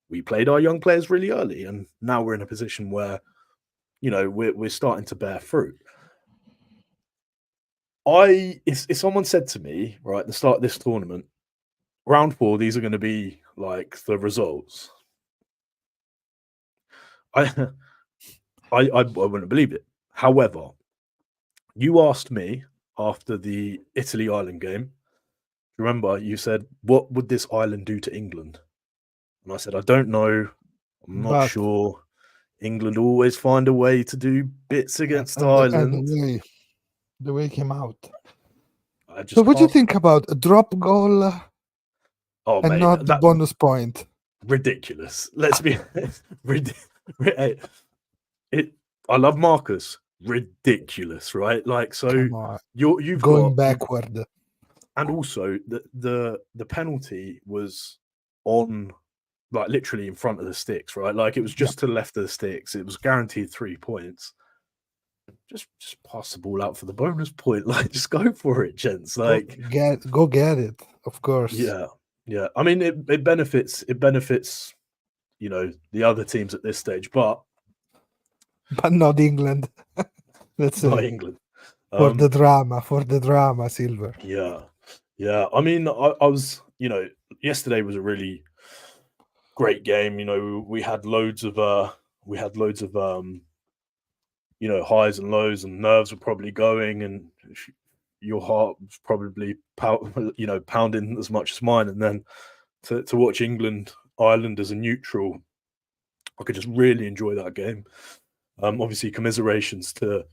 we played our young players really early, and now we're in a position where we're starting to bear fruit. If someone said to me right at the start of this tournament, round 4, these are going to be like the results, I wouldn't believe it. However, you asked me after the Italy Ireland game. Remember, you said, "What would this island do to England?" And I said, "I don't know. I'm not sure. England always find a way to do bits against Ireland." And the way it came out. So what do you think about a drop goal and not the bonus point? Ridiculous. Let's be I love Marcus. Ridiculous, right? Like, so you've going backward. And also the penalty was on, like, literally in front of the sticks, right? Like, it was just to the left of the sticks. It was guaranteed 3 points. Just pass the ball out for the bonus point. Like, just go for it, gents. Like, go get it, of course. Yeah. I mean, it benefits the other teams at this stage, but not England. Let's say not England. For the drama, Silver. Yeah. I mean, I was, yesterday was a really great game. We had loads of highs and lows, and nerves were probably going, and your heart was probably pounding as much as mine. And then to watch England Ireland as a neutral, I could just really enjoy that game. Obviously, commiserations to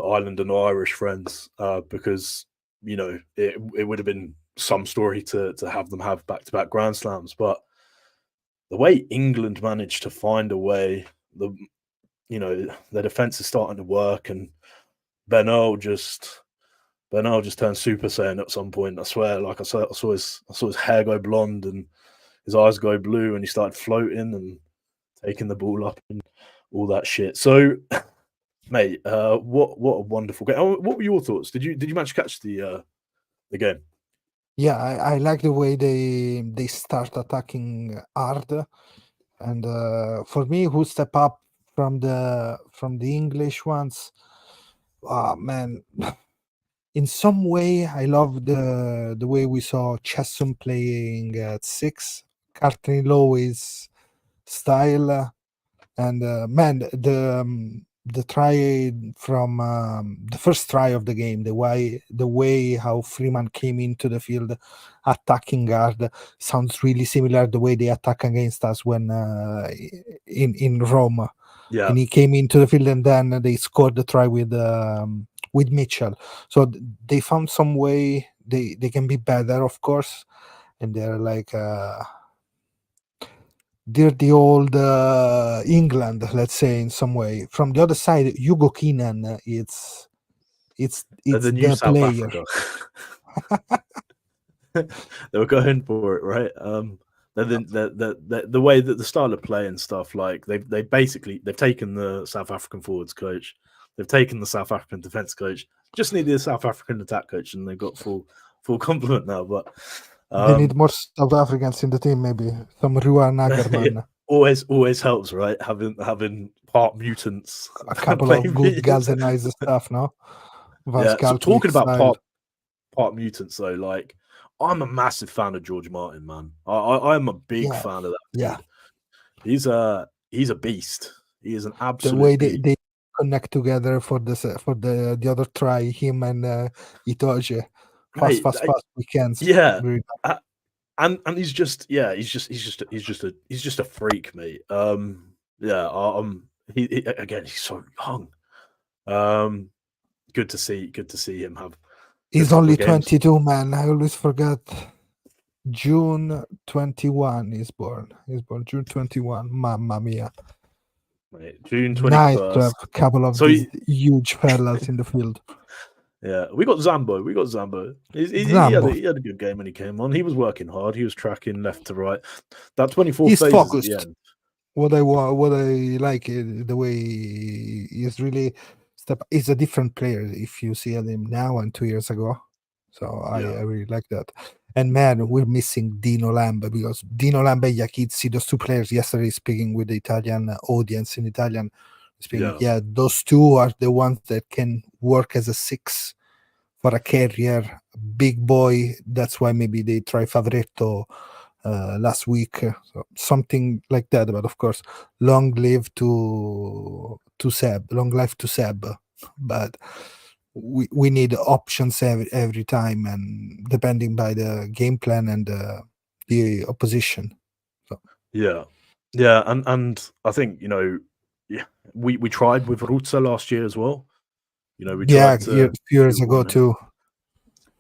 Ireland and our Irish friends, because it would have been some story to have them have back-to-back Grand Slams. But the way England managed to find a way, their defense is starting to work, and Ben Earl just turned Super Saiyan at some point. I swear, like I saw his hair go blonde and his eyes go blue, and he started floating and taking the ball up and all that shit. So, mate, what a wonderful game. What were your thoughts? Did you manage to catch the game? Yeah, I like the way they start attacking hard, and for me, who step up from the English ones, man. In some way, I love the way we saw Chesson playing at 6, Courtney Lowe's style, and man, the try from the first try of the game, the way how Freeman came into the field attacking guard sounds really similar the way they attack against us when in Rome. Yeah, and he came into the field, and then they scored the try with Mitchell. So they found some way. They can be better, of course, and they're like they're the old England, let's say, in some way. From the other side, Hugo Keenan, it's the new the South player. Africa. They were going for it, right? The way that the style of play and stuff, like they've taken the South African forwards coach, they've taken the South African defense coach, just needed a South African attack coach, and they've got full complement now. But they need more South Africans in the team, maybe some Ruan Nagerman. always helps, right? Having part mutants, a couple of good galvanized stuff, no? Yeah. So talking about part mutants, though, like, I'm a massive fan of George Martin, man. I am a big fan of that dude. Yeah, He's a beast. He is an absolute the way beast. they connect together for the other try. Him and Itoje. Mate, Fast weekends. yeah. Really. And he's just he's a freak, mate. He again, he's so young. Good to see him have. He's couple only of games. 22, man. I always forget. June 21 he's born. He's born June 21. Mamma mia. Mate, June Nice to 21st. have a couple of these huge fellas in the field. Yeah, we got Zambo. He had a good game when he came on. He was working hard. He was tracking left to right. That 24 He's phases focused. at the end. What I like the way he's really he's a different player if you see him now and 2 years ago. So I really like that. And man, we're missing Dino Lamba, because Dino Lamba and Iachizzi, those two players, yesterday speaking with the Italian audience in Italian, speaking, those two are the ones that can work as a 6 for a carrier, big boy. That's why maybe they try Favretto last week, so something like that. But of course, long life to Seb. But we need options every time, and depending by the game plan and the opposition. So. And I think we tried with Ruzza last year as well. We tried a few years ago too.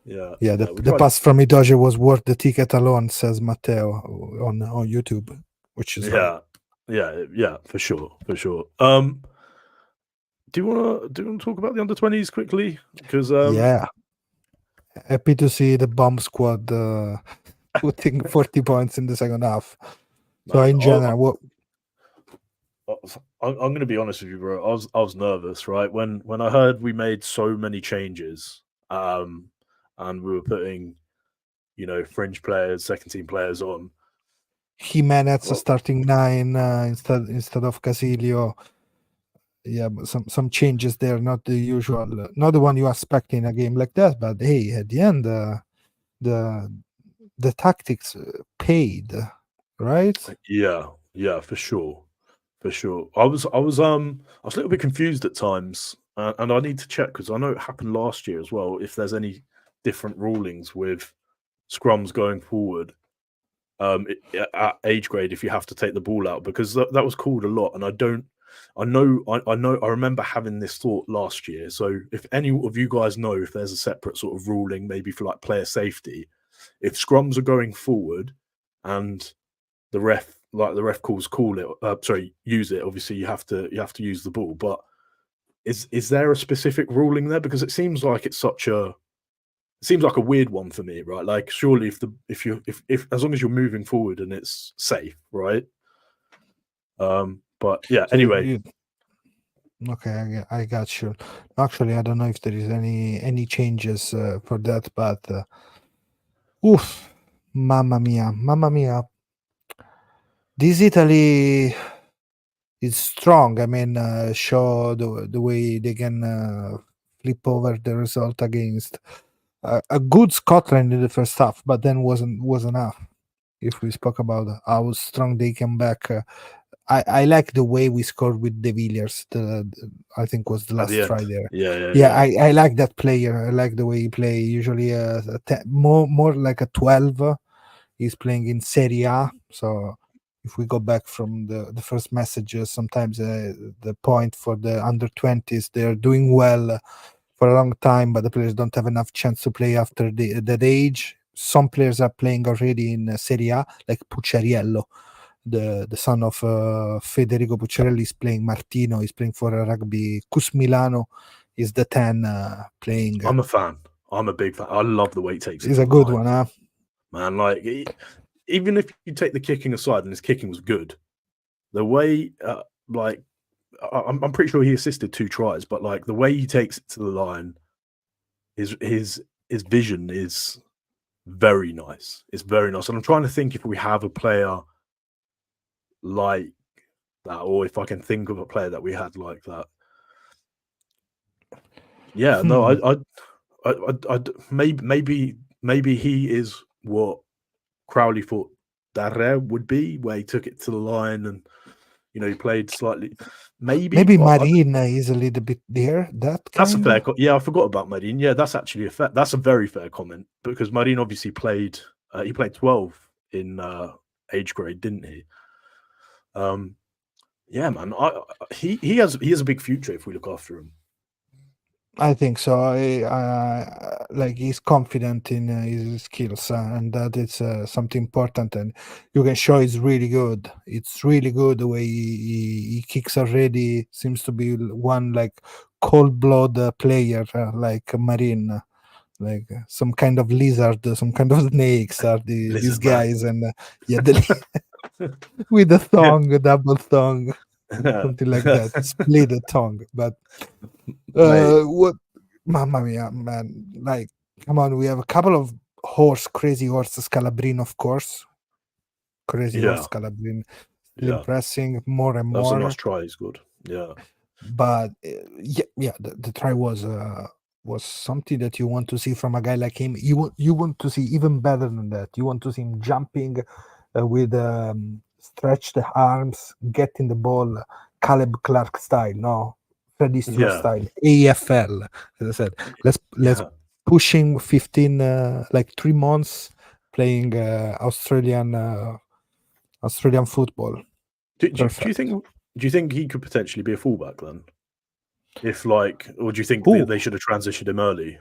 The pass from Itoje was worth the ticket alone, says Matteo on YouTube, which is yeah, for sure. Do you want to talk about the under-20s quickly? Because happy to see the bomb squad putting 40 points in the second half. So in general, I'm going to be honest with you, bro. I was nervous, right? When I heard we made so many changes, and we were putting, fringe players, second team players on. Jimenez starting 9 instead of Casilio. Yeah, but some changes there, not the usual, not the one you expect in a game like that. But hey, at the end, the tactics paid, right? Yeah, for sure. I was a little bit confused at times, and I need to check, because I know it happened last year as well. If there's any different rulings with scrums going forward, at age grade, if you have to take the ball out, because that was called a lot, and I remember having this thought last year. So if any of you guys know if there's a separate sort of ruling, maybe for like player safety, if scrums are going forward and the ref use it, obviously you have to use the ball. But is there a specific ruling there? Because it seems like a weird one for me, right? Like, surely if as long as you're moving forward and it's safe, right? But yeah, so anyway. Okay, I got you. Actually, I don't know if there is any changes for that, but mamma mia. This Italy is strong. I mean, show the way they can flip over the result against a good Scotland in the first half, but then wasn't enough. If we spoke about how strong they came back, I like the way we scored with De Villiers. I think was the last try there. Yeah. I like that player. I like the way he play. Usually more like a 12. He's playing in Serie A. So if we go back from the first messages, sometimes the point for the under 20s, they're doing well for a long time, but the players don't have enough chance to play after that age. Some players are playing already in Serie A, like Pucciariello, the son of Federico Pucciarelli, is playing. Martino is playing for Rugby. Cus Milano is the 10 playing. I'm a fan. I'm a big fan. I love the way he takes it. He's a good one, huh? Man, like, even if you take the kicking aside, and his kicking was good, the way, I'm pretty sure he assisted 2 tries, but like the way he takes it to the line, his vision is very nice. It's very nice. And I'm trying to think if we have a player like that, or if I can think of a player that we had like that. Yeah, no, I maybe he is what Crowley thought Darrell would be, where he took it to the line and You know, he played slightly, maybe. Maybe but Marine is a little bit there. That that's a kind fair. of. Yeah, I forgot about Marin. Yeah, that's actually that's a very fair comment because Marin obviously played. He played 12 in age grade, didn't he? Yeah, man. He has a big future if we look after him. I think so. Like he's confident in his skills, and that is something important. And you can show he's really good. It's really good the way he kicks already. Seems to be one like cold blood player, like Marine, like some kind of lizard, some kind of snakes are these Lizard man. guys, and yeah, with a thong, a double thong, something like that, split the tongue, but. Mate. What, mamma mia, man! Like, come on, we have a couple of crazy horse, Scalabrin, of course, crazy horse, Scalabrin, still impressing more and That was a more. nice try. He's good. Yeah, But yeah, the try was something that you want to see from a guy like him. You want to see even better than that. You want to see him jumping with stretched arms, getting the ball, Caleb Clark style, no. Freddie Stewart style, AFL. As I said, let's push him 15 like 3 months playing Australian football. Do you think he could potentially be a fullback then? If like, or do you think they should have transitioned him earlier?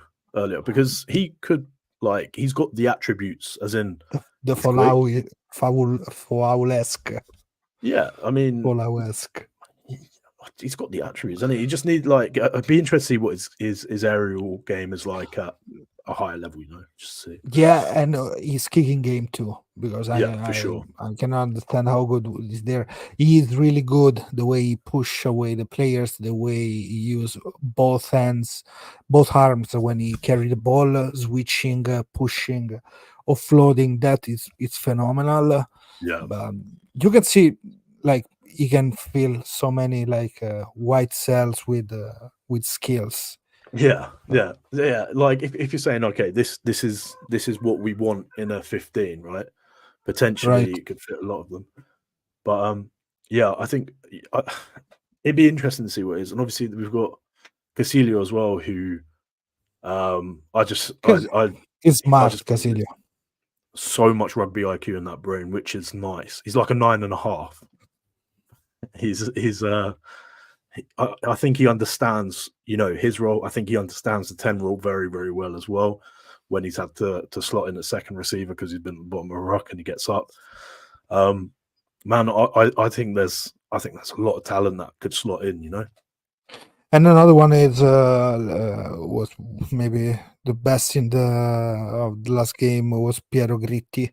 Because he could, like, he's got the attributes, as in the foul-esque. Yeah, I mean, foul-esque. He's got the attributes, and he just need like. I'd be interested to see what his aerial game is like at a higher level. You know, just see. Yeah, and his kicking game too, because for sure. I can understand how good is there. He is really good. The way he push away the players, the way he use both hands, both arms when he carry the ball, switching, pushing, offloading. That is it's phenomenal. Yeah, but you can see like. You can feel so many like white cells with skills. Yeah. Like if you're saying, okay, this is what we want in a 15, right? Potentially, it could fit a lot of them. But yeah, I think it'd be interesting to see what it is. And obviously, we've got Casilio as well, who it's smart, Casilio. So much rugby IQ in that brain, which is nice. He's like a 9.5. I think he understands, you know, his role. I think he understands the 10 rule very, very well as well. When he's had to slot in a second receiver because he's been at the bottom of a ruck and he gets up. Man, I think there's a lot of talent that could slot in, you know. And another one is was maybe the best of the last game was Piero Gritti,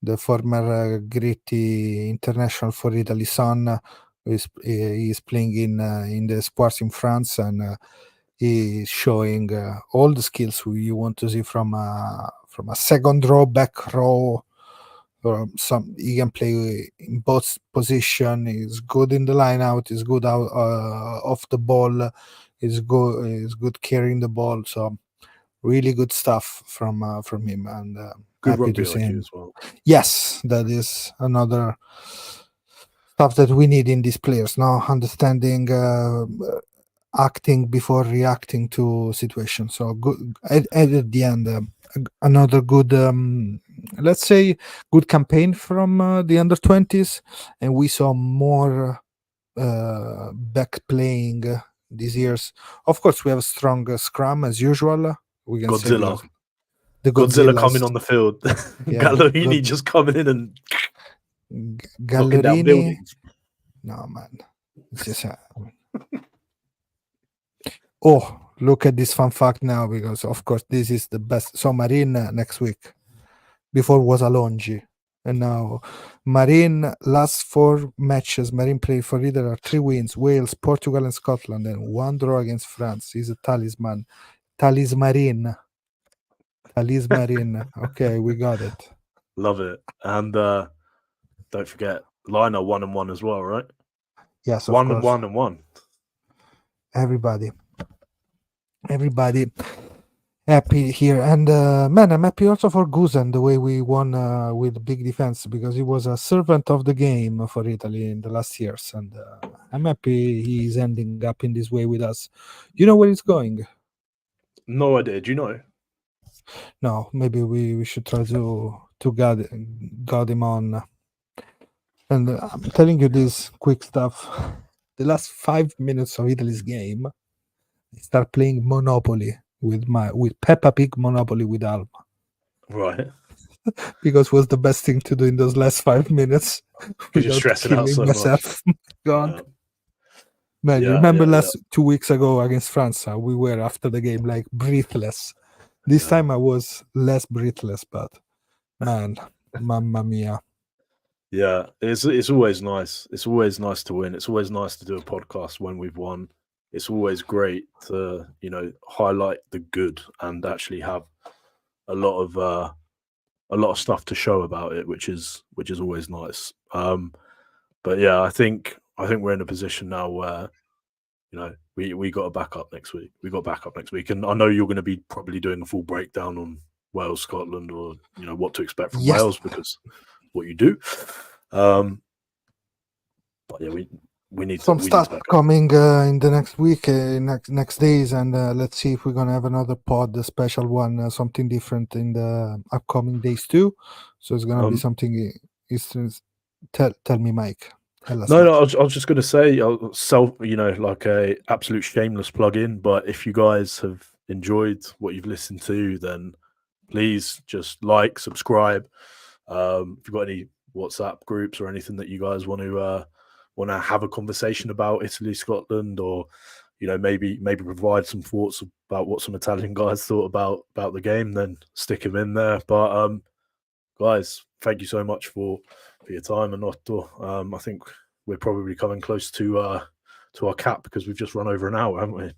the former Gritti international for Italy son. He's playing in the sports in France, and he's showing all the skills you want to see from a second row, back row. Or he can play in both position. He's good in the line out. He's good out off the ball. He's good carrying the ball. So really good stuff from him, and good happy to rugby see him as well. Yes, that is another stuff that we need in these players now, understanding acting before reacting to situations. So good at the end, another good let's say good campaign from the under 20s, and we saw more back playing these years. Of course, we have a strong scrum as usual. We can say the Godzilla coming on the field. Gallerini just coming in and knocking down buildings. No, man. It's just oh, look at this fun fact now, because of course this is the best. So Marine next week. Before was Alongi, and now Marine last 4 matches. Marine played for Italy are 3 wins: Wales, Portugal, and Scotland, and 1 draw against France. He's a talisman. Talismarine. Okay, we got it. Love it. And don't forget, Liner 1-1 as well, right? Yes, of 1-1. Everybody. happy here, and man, I'm happy also for Gusen the way we won with big defense, because he was a servant of the game for Italy in the last years, and I'm happy he's ending up in this way with us. You know where he's going? No idea. Do you know? No, maybe we should try to guard him on. And I'm telling you this quick stuff. The last 5 minutes of Italy's game, I start playing Monopoly with Peppa Pig Monopoly with Alma, Right. because it was the best thing to do in those last 5 minutes Because you're without stressing out killing so myself. God, man, you Yeah, remember yeah, 2 weeks ago against France? We were after the game like breathless. This Yeah. time I was less breathless, but man, mamma mia. Yeah, it's always nice. It's always nice to win. It's always nice to do a podcast when we've won. It's always great to, you know, highlight the good and actually have a lot of stuff to show about it, which is always nice. But yeah, I think we're in a position now where, you know, we got to back up next week. We got back up next week, and I know you're going to be probably doing a full breakdown on Wales, Scotland, or, you know, what to expect from Yes. Wales, because what you do. But yeah, we need Some to, we need stuff to back up. coming in the next week, next days, and let's see if we're gonna have another pod, a special one, something different in the upcoming days too. So it's gonna be something. Tell me, Mike. Tell us, No, Mike. no, I was just going to say, you know, like a absolute shameless plug-in. But if you guys have enjoyed what you've listened to, then please just like, subscribe. If you've got any WhatsApp groups or anything that you guys want to have a conversation about Italy, Scotland, or, you know, maybe provide some thoughts about what some Italian guys thought about the game, then stick them in there. But guys, thank you so much for your time, and I think we're probably coming close to our cap, because we've just run over an hour, haven't we?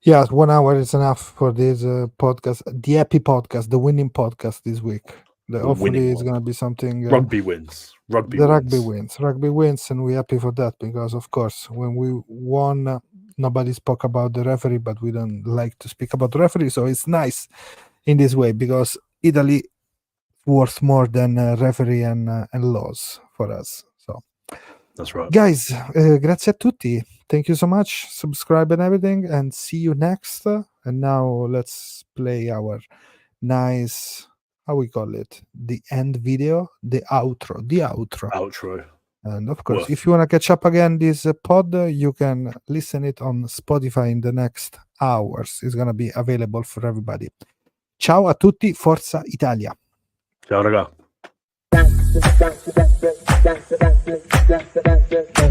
Yeah, 1 hour is enough for this podcast, the happy podcast, the winning podcast this week. Hopefully it's gonna be something. Rugby wins. Rugby wins, and we're happy for that, because of course when we won, nobody spoke about the referee, but we don't like to speak about the referee, so it's nice in this way, because Italy worth more than referee and laws for us. So that's right, guys. Grazie a tutti. Thank you so much. Subscribe and everything, and see you next. And now let's play our nice, how we call it, the end video, the outro. And of course, if you want to catch up again this pod, you can listen it on Spotify in the next hours. It's gonna be available for everybody. Ciao a tutti, Forza Italia. Ciao raga.